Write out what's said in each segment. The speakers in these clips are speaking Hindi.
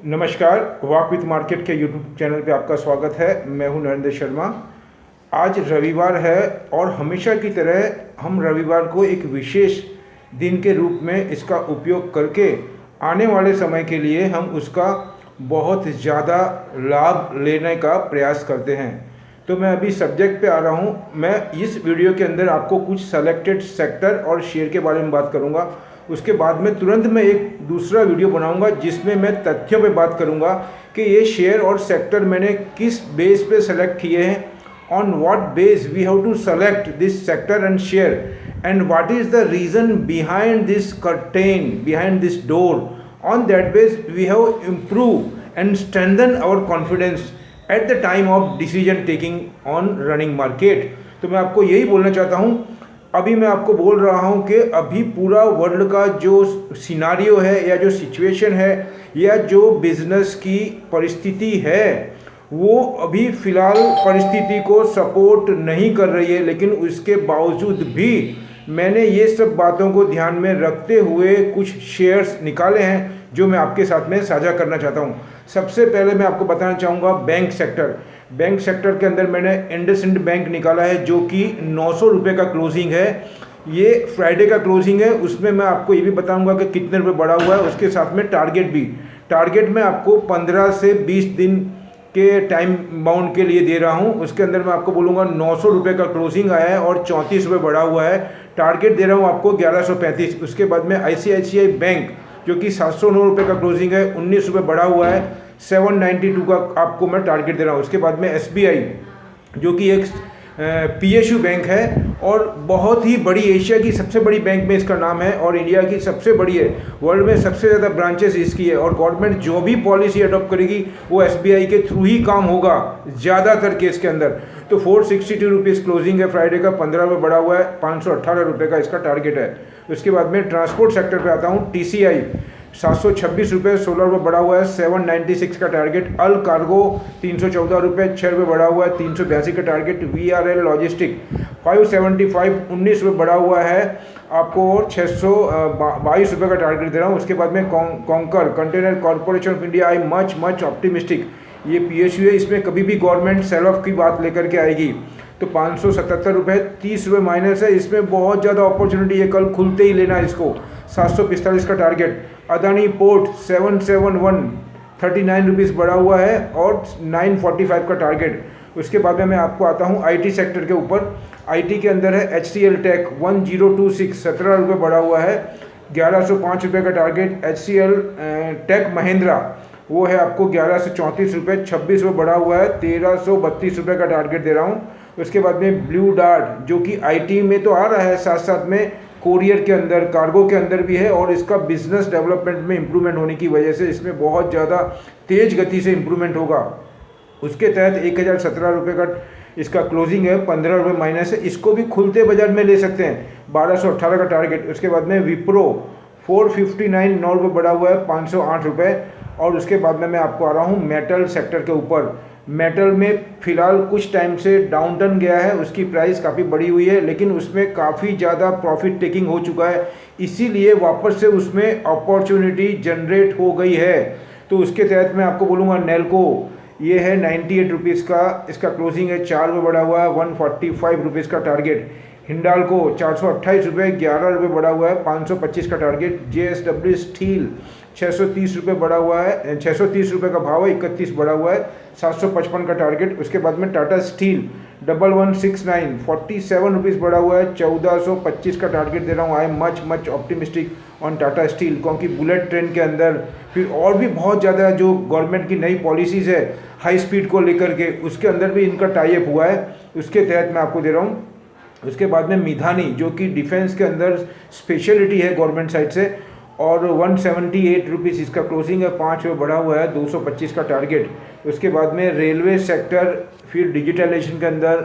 नमस्कार, वॉक विथ मार्केट के यूट्यूब चैनल पे आपका स्वागत है। मैं हूं नरेंद्र शर्मा। आज रविवार है और हमेशा की तरह हम रविवार को एक विशेष दिन के रूप में इसका उपयोग करके आने वाले समय के लिए हम उसका बहुत ज़्यादा लाभ लेने का प्रयास करते हैं। तो मैं अभी सब्जेक्ट पे आ रहा हूँ। मैं इस वीडियो के अंदर आपको कुछ सेलेक्टेड सेक्टर और शेयर के बारे में बात करूँगा। उसके बाद में तुरंत मैं एक दूसरा वीडियो बनाऊंगा जिसमें मैं तथ्यों पे बात करूंगा कि ये शेयर और सेक्टर मैंने किस बेस पे सेलेक्ट किए हैं, on what base we have to select this sector and share, and what is the reason behind this curtain, behind this door. On that base we have improve and strengthen our confidence at the time of decision taking on running market. तो मैं आपको यही बोलना चाहता हूँ। अभी मैं आपको बोल रहा हूं कि अभी पूरा वर्ल्ड का जो सिनारियो है या जो सिचुएशन है या जो बिजनेस की परिस्थिति है वो अभी फ़िलहाल परिस्थिति को सपोर्ट नहीं कर रही है, लेकिन उसके बावजूद भी मैंने ये सब बातों को ध्यान में रखते हुए कुछ शेयर्स निकाले हैं जो मैं आपके साथ में साझा करना चाहता हूँ। सबसे पहले मैं आपको बताना चाहूँगा बैंक सेक्टर। बैंक सेक्टर के अंदर मैंने इंडसइंड बैंक निकाला है जो कि 900 रुपये का क्लोजिंग है। ये फ्राइडे का क्लोजिंग है। उसमें मैं आपको ये भी बताऊंगा कि कितने रुपए बढ़ा हुआ है, उसके साथ में टारगेट भी। टारगेट मैं आपको 15 से 20 दिन के टाइम बाउंड के लिए दे रहा हूँ। उसके अंदर मैं आपको बोलूँगा 900 रुपये का क्लोजिंग आया है और 34 रुपये बढ़ा हुआ है। टारगेट दे रहा हूँ आपको 1135। उसके बाद में ICICI बैंक जो कि 709 रुपये का क्लोजिंग है, 19 रुपये बढ़ा हुआ है, 792 का आपको मैं टारगेट दे रहा हूँ। उसके बाद में SBI जो कि एक PSU बैंक है और बहुत ही बड़ी, एशिया की सबसे बड़ी बैंक में इसका नाम है और इंडिया की सबसे बड़ी है। वर्ल्ड में सबसे ज़्यादा ब्रांचेस इसकी है और गवर्नमेंट जो भी पॉलिसी अडॉप्ट करेगी वो SBI के थ्रू ही काम होगा ज़्यादातर केस के अंदर। तो 462 रुपीज़ क्लोजिंग है फ्राइडे का, 15 रुपये बढ़ा हुआ है, 518 रुपये का इसका टारगेट है। उसके बाद में ट्रांसपोर्ट सेक्टर पे आता हूँ। TCI 726 रुपये, 16 रुपये बढ़ा हुआ है, 796 का टारगेट। अल कार्गो 314 रुपये, 6 रुपये बढ़ा हुआ है, 382 का टारगेट। VRL लॉजिस्टिक 575, 19 रुपये बढ़ा हुआ है आपको और 622 रुपये का टारगेट दे रहा हूँ। उसके बाद में conquer container corporation of India, I much optimistic. ये PSU है, इसमें कभी भी गवर्नमेंट सेल ऑफ की बात लेकर के आएगी। तो 577 रुपये, 30 रुपये माइनस है। इसमें बहुत ज़्यादा अपॉर्चुनिटी है, कल खुलते ही लेना है इसको। 745 का टारगेट। अदानी पोर्ट 771, 39 रुपीज़ बढ़ा हुआ है और 945 का टारगेट। उसके बाद में मैं आपको आता हूँ IT सेक्टर के ऊपर। IT के अंदर है HCL टेक 1026, 17 रुपये बढ़ा हुआ है, 1105 रुपये का टारगेट। HCL टेक महिंद्रा वो है आपको 1134 रुपये, 26 रुपये बढ़ा हुआ है, 1332 रुपये का टारगेट दे रहा हूँ। उसके बाद में ब्लू डार्ट जो कि IT में तो आ रहा है, साथ साथ में कोरियर के अंदर, कार्गो के अंदर भी है और इसका बिजनेस डेवलपमेंट में इम्प्रूवमेंट होने की वजह से इसमें बहुत ज़्यादा तेज़ गति से इम्प्रूवमेंट होगा। उसके तहत 1017 रुपये का इसका क्लोजिंग है, 15 रुपये माइनस है। इसको भी खुलते बाजार में ले सकते हैं, 1218 का टारगेट। उसके बाद में विप्रो 459, 9 रुपये बढ़ा हुआ है, 508 रुपये। और उसके बाद में मैं आपको आ रहा हूँ मेटल सेक्टर के ऊपर। मेटल में फ़िलहाल कुछ टाइम से डाउन टर्न गया है, उसकी प्राइस काफ़ी बढ़ी हुई है, लेकिन उसमें काफ़ी ज़्यादा प्रॉफिट टेकिंग हो चुका है, इसीलिए वापस से उसमें अपॉर्चुनिटी जनरेट हो गई है। तो उसके तहत मैं आपको बोलूँगा नेल्को, ये है 98 रुपीज़ का, इसका क्लोजिंग है, 4 रुपये बढ़ा हुआ है, 145 रुपीज़ का टारगेट। हिंडाल्को 428 रुपये, 11 रुपये बढ़ा हुआ है, 525 का टारगेट। JSW स्टील 630 रुपये बढ़ा हुआ है, 630 रुपये का भाव है, 31 बढ़ा हुआ है, 755 का टारगेट। उसके बाद में टाटा स्टील 1169, 47 रुपीज़ बढ़ा हुआ है, 1425 का टारगेट दे रहा हूँ। I am much optimistic on Tata steel, क्योंकि बुलेट ट्रेन के अंदर फिर और भी बहुत ज़्यादा जो गवर्नमेंट की नई पॉलिसीज़ है हाई स्पीड को लेकर के, उसके अंदर भी इनका टाई अप हुआ है, उसके तहत मैं आपको दे रहा हूँ। उसके बाद में मिधानी जो कि डिफेंस के अंदर स्पेशलिटी है गवर्नमेंट साइड से, और 178 रुपीज़ इसका क्लोजिंग है, 5 रुपये बढ़ा हुआ है, 225 का टारगेट। उसके बाद में रेलवे सेक्टर, फिर डिजिटलाइजेशन के अंदर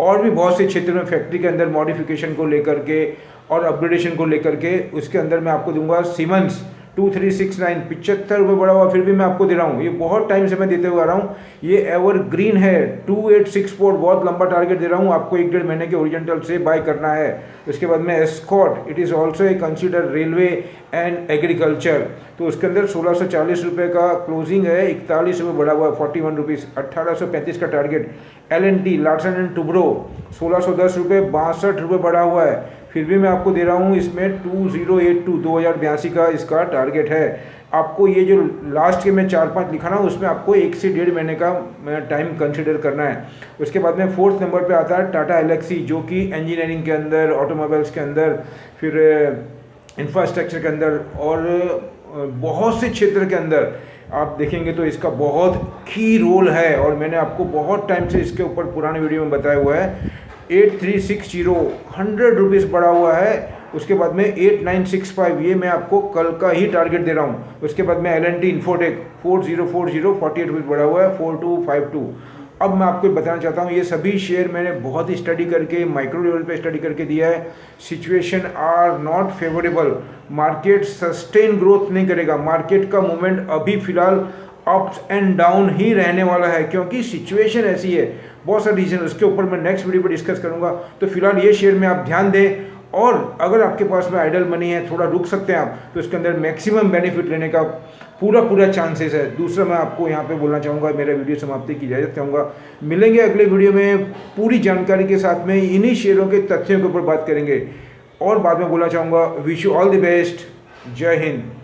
और भी बहुत से क्षेत्र में, फैक्ट्री के अंदर मॉडिफिकेशन को लेकर के और अपग्रेडेशन को लेकर के, उसके अंदर मैं आपको दूंगा सीमेंस 2369 ₹75 बढ़ा हुआ, फिर भी मैं आपको दे रहा हूँ। ये बहुत टाइम से मैं देते हुए आ रहा हूँ। ये एवर ग्रीन है 2864, बहुत लंबा टारगेट दे रहा हूँ आपको। 1-1.5 महीने के ओरिजेंटल से बाय करना है। उसके बाद में escort, it is also a consider railway and agriculture, तो उसके अंदर ₹1640 का क्लोजिंग है, ₹41 बढ़ा हुआ है, ₹41, 1835 का target. L&T, Larsen and Toubro, ₹1610, ₹62 बढ़ा हुआ है, फिर भी मैं आपको दे रहा हूँ इसमें 2082, 2082 का इसका टारगेट है। आपको ये जो लास्ट के मैं 4-5 लिखा ना, उसमें आपको 1 से 1.5 महीने का टाइम कंसिडर करना है। उसके बाद में 4th नंबर पे आता है टाटा एलेक्सी, जो कि इंजीनियरिंग के अंदर, ऑटोमोबाइल्स के अंदर, फिर इंफ्रास्ट्रक्चर के अंदर और बहुत से क्षेत्र के अंदर आप देखेंगे तो इसका बहुत की रोल है। और मैंने आपको बहुत टाइम से इसके ऊपर पुराने वीडियो में बताया हुआ है। 8360, ₹100 बढ़ा हुआ है। उसके बाद में 8965, ये मैं आपको कल का ही टारगेट दे रहा हूँ। उसके बाद में L&T इन्फोटेक 4040, ₹48 बढ़ा हुआ है, 4252। अब मैं आपको बताना चाहता हूँ, ये सभी शेयर मैंने बहुत ही स्टडी करके, माइक्रो लेवल पे स्टडी करके दिया है। Situation are not favourable, market sustain growth नहीं करेगा। मार्केट का मूवमेंट अभी फिलहाल अप्स एंड डाउन ही रहने वाला है, क्योंकि सिचुएशन ऐसी है। बहुत सारे रीजन, उसके ऊपर मैं नेक्स्ट वीडियो पर डिस्कस करूंगा। तो फिलहाल ये शेयर में आप ध्यान दें, और अगर आपके पास में आइडल मनी है, थोड़ा रुक सकते हैं आप, तो इसके अंदर मैक्सिमम बेनिफिट लेने का पूरा चांसेस है। दूसरा मैं आपको यहाँ पे बोलना चाहूँगा, मेरा वीडियो समाप्ति की इजाज़त चाहूँगा। मिलेंगे अगले वीडियो में पूरी जानकारी के साथ में, इन्हीं शेयरों के तथ्यों के ऊपर बात करेंगे। और बाद में बोलना चाहूँगा, wish you all the best, जय हिंद।